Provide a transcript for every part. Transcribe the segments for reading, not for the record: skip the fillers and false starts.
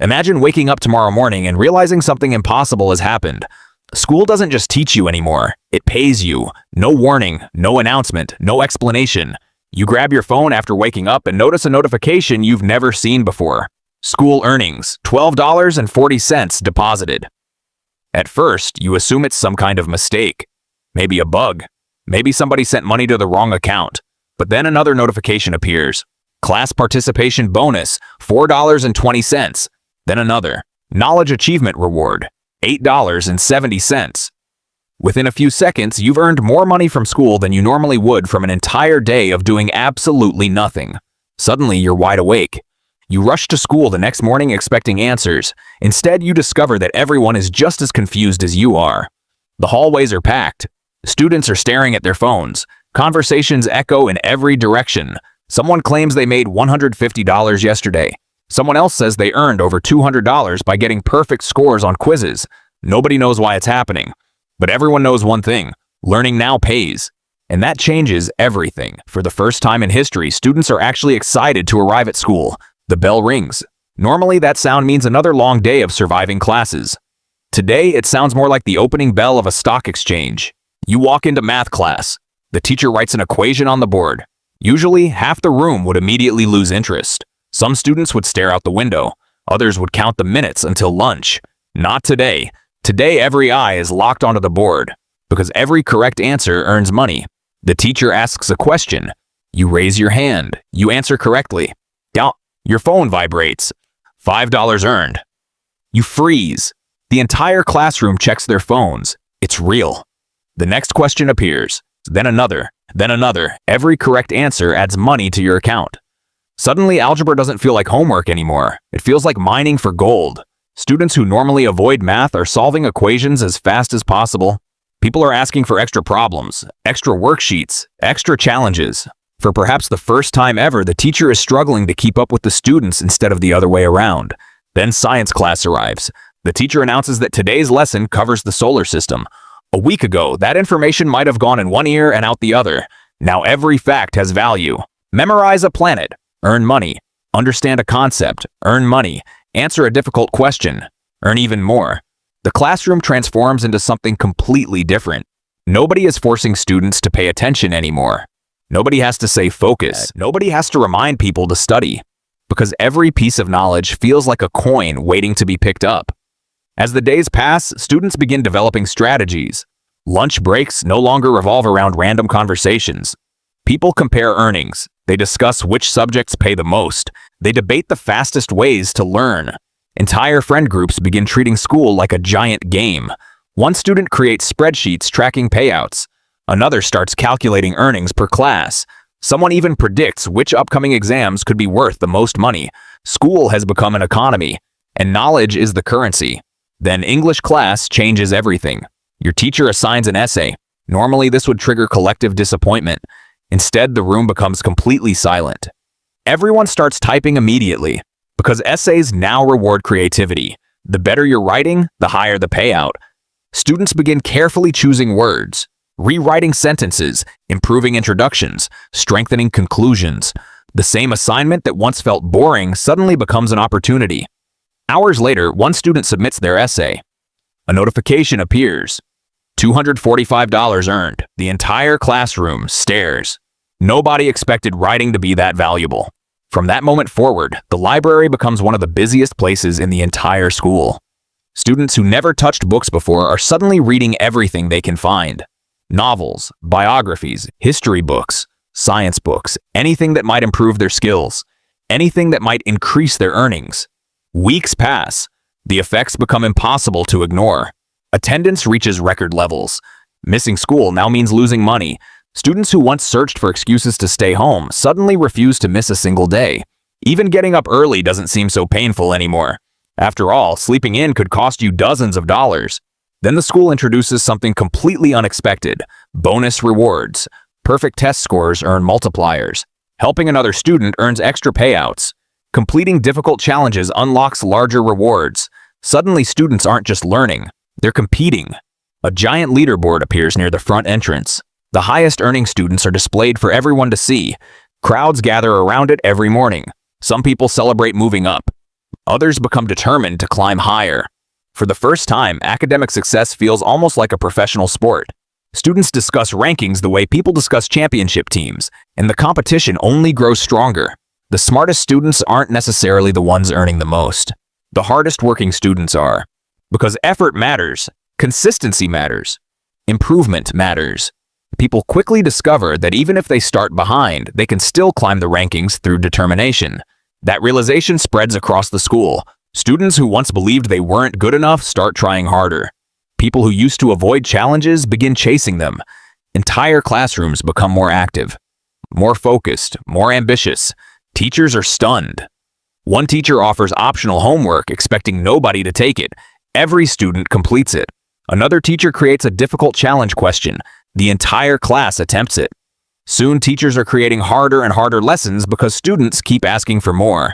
Imagine waking up tomorrow morning and realizing something impossible has happened. School doesn't just teach you anymore, it pays you. No warning, no announcement, no explanation. You grab your phone after waking up and notice a notification you've never seen before. School earnings, $12.40 deposited. At first, you assume it's some kind of mistake. Maybe a bug. Maybe somebody sent money to the wrong account. But then another notification appears. Class participation bonus, $4.20. Then another. Knowledge achievement reward, $8.70. Within a few seconds, you've earned more money from school than you normally would from an entire day of doing absolutely nothing. Suddenly, you're wide awake. You rush to school the next morning expecting answers. Instead, you discover that everyone is just as confused as you are. The hallways are packed. Students are staring at their phones. Conversations echo in every direction. Someone claims they made $150 yesterday. Someone else says they earned over $200 by getting perfect scores on quizzes. Nobody knows why it's happening. But everyone knows one thing: learning now pays. And that changes everything. For the first time in history, students are actually excited to arrive at school. The bell rings. Normally, that sound means another long day of surviving classes. Today, it sounds more like the opening bell of a stock exchange. You walk into math class. The teacher writes an equation on the board. Usually, half the room would immediately lose interest. Some students would stare out the window. Others would count the minutes until lunch. Not today. Today, every eye is locked onto the board, because every correct answer earns money. The teacher asks a question. You raise your hand. You answer correctly. Your phone vibrates. $5 earned. You freeze. The entire classroom checks their phones. It's real. The next question appears. Then another. Then another. Every correct answer adds money to your account. Suddenly, algebra doesn't feel like homework anymore. It feels like mining for gold. Students who normally avoid math are solving equations as fast as possible. People are asking for extra problems, extra worksheets, extra challenges. For perhaps the first time ever, the teacher is struggling to keep up with the students instead of the other way around. Then science class arrives. The teacher announces that today's lesson covers the solar system. A week ago, that information might have gone in one ear and out the other. Now every fact has value. Memorize a planet. Earn money. Understand a concept. Earn money. Answer a difficult question. Earn even more. The classroom transforms into something completely different. Nobody is forcing students to pay attention anymore. Nobody has to say focus. Nobody has to remind people to study. Because every piece of knowledge feels like a coin waiting to be picked up. As the days pass, students begin developing strategies. Lunch breaks no longer revolve around random conversations. People compare earnings. They discuss which subjects pay the most. They debate the fastest ways to learn. Entire friend groups begin treating school like a giant game. One student creates spreadsheets tracking payouts. Another starts calculating earnings per class. Someone even predicts which upcoming exams could be worth the most money. School has become an economy, and knowledge is the currency. Then English class changes everything. Your teacher assigns an essay. Normally, this would trigger collective disappointment. Instead, the room becomes completely silent. Everyone starts typing immediately, because essays now reward creativity. The better you're writing, the higher the payout. Students begin carefully choosing words, rewriting sentences, improving introductions, strengthening conclusions. The same assignment that once felt boring suddenly becomes an opportunity. Hours later, one student submits their essay. A notification appears. $245 earned. The entire classroom stares. Nobody expected writing to be that valuable. From that moment forward, the library becomes one of the busiest places in the entire school. Students who never touched books before are suddenly reading everything they can find. Novels, biographies, history books, science books, anything that might improve their skills, anything that might increase their earnings. Weeks pass. The effects become impossible to ignore. Attendance reaches record levels. Missing school now means losing money. Students who once searched for excuses to stay home suddenly refuse to miss a single day. Even getting up early doesn't seem so painful anymore. After all, sleeping in could cost you dozens of dollars. Then the school introduces something completely unexpected: bonus rewards. Perfect test scores earn multipliers. Helping another student earns extra payouts. Completing difficult challenges unlocks larger rewards. Suddenly, students aren't just learning, they're competing. A giant leaderboard appears near the front entrance. The highest earning students are displayed for everyone to see. Crowds gather around it every morning. Some people celebrate moving up. Others become determined to climb higher. For the first time, academic success feels almost like a professional sport. Students discuss rankings the way people discuss championship teams, and the competition only grows stronger. The smartest students aren't necessarily the ones earning the most. The hardest working students are. Because effort matters, consistency matters, improvement matters. People quickly discover that even if they start behind, they can still climb the rankings through determination. That realization spreads across the school. Students who once believed they weren't good enough start trying harder. People who used to avoid challenges begin chasing them. Entire classrooms become more active, more focused, more ambitious. Teachers are stunned. One teacher offers optional homework, expecting nobody to take it. Every student completes it. Another teacher creates a difficult challenge question. The entire class attempts it. Soon, teachers are creating harder and harder lessons because students keep asking for more.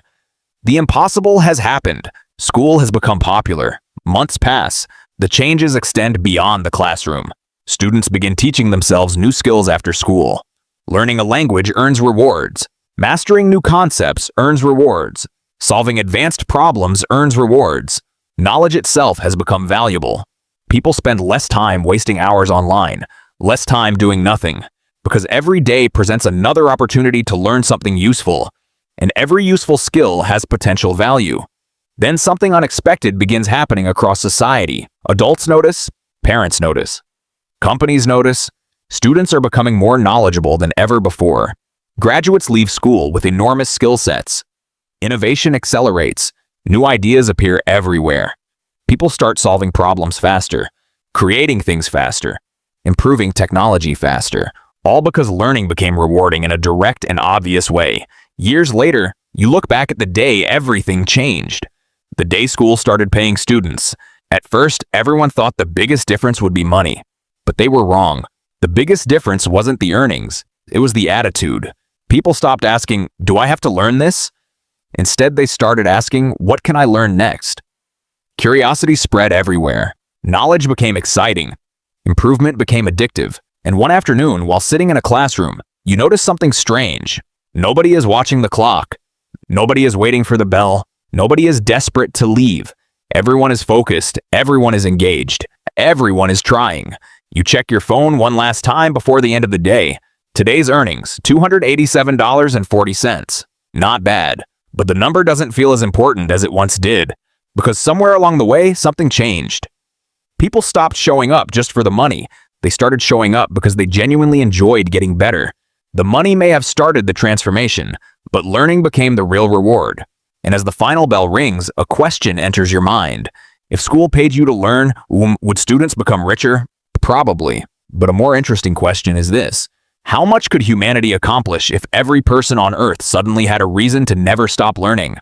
The impossible has happened. School has become popular. Months pass. The changes extend beyond the classroom. Students begin teaching themselves new skills after school. Learning a language earns rewards. Mastering new concepts earns rewards. Solving advanced problems earns rewards. Knowledge itself has become valuable. People spend less time wasting hours online, less time doing nothing, because every day presents another opportunity to learn something useful, and every useful skill has potential value. Then something unexpected begins happening across society. Adults notice, parents notice, companies notice. Students are becoming more knowledgeable than ever before. Graduates leave school with enormous skill sets. Innovation accelerates. New ideas appear everywhere. People start solving problems faster, creating things faster, improving technology faster, all because learning became rewarding in a direct and obvious way. Years later, you look back at the day everything changed. The day school started paying students. At first, everyone thought the biggest difference would be money. But they were wrong. The biggest difference wasn't the earnings, it was the attitude. People stopped asking, "Do I have to learn this?" Instead, they started asking, "What can I learn next?" Curiosity spread everywhere. Knowledge became exciting. Improvement became addictive. And one afternoon, while sitting in a classroom, you notice something strange. Nobody is watching the clock. Nobody is waiting for the bell. Nobody is desperate to leave. Everyone is focused. Everyone is engaged. Everyone is trying. You check your phone one last time before the end of the day. Today's earnings, $287.40. Not bad. But the number doesn't feel as important as it once did, because somewhere along the way, something changed. People stopped showing up just for the money. They started showing up because they genuinely enjoyed getting better. The money may have started the transformation, but learning became the real reward. And as the final bell rings, a question enters your mind. If school paid you to learn, would students become richer? Probably. But a more interesting question is this. How much could humanity accomplish if every person on Earth suddenly had a reason to never stop learning?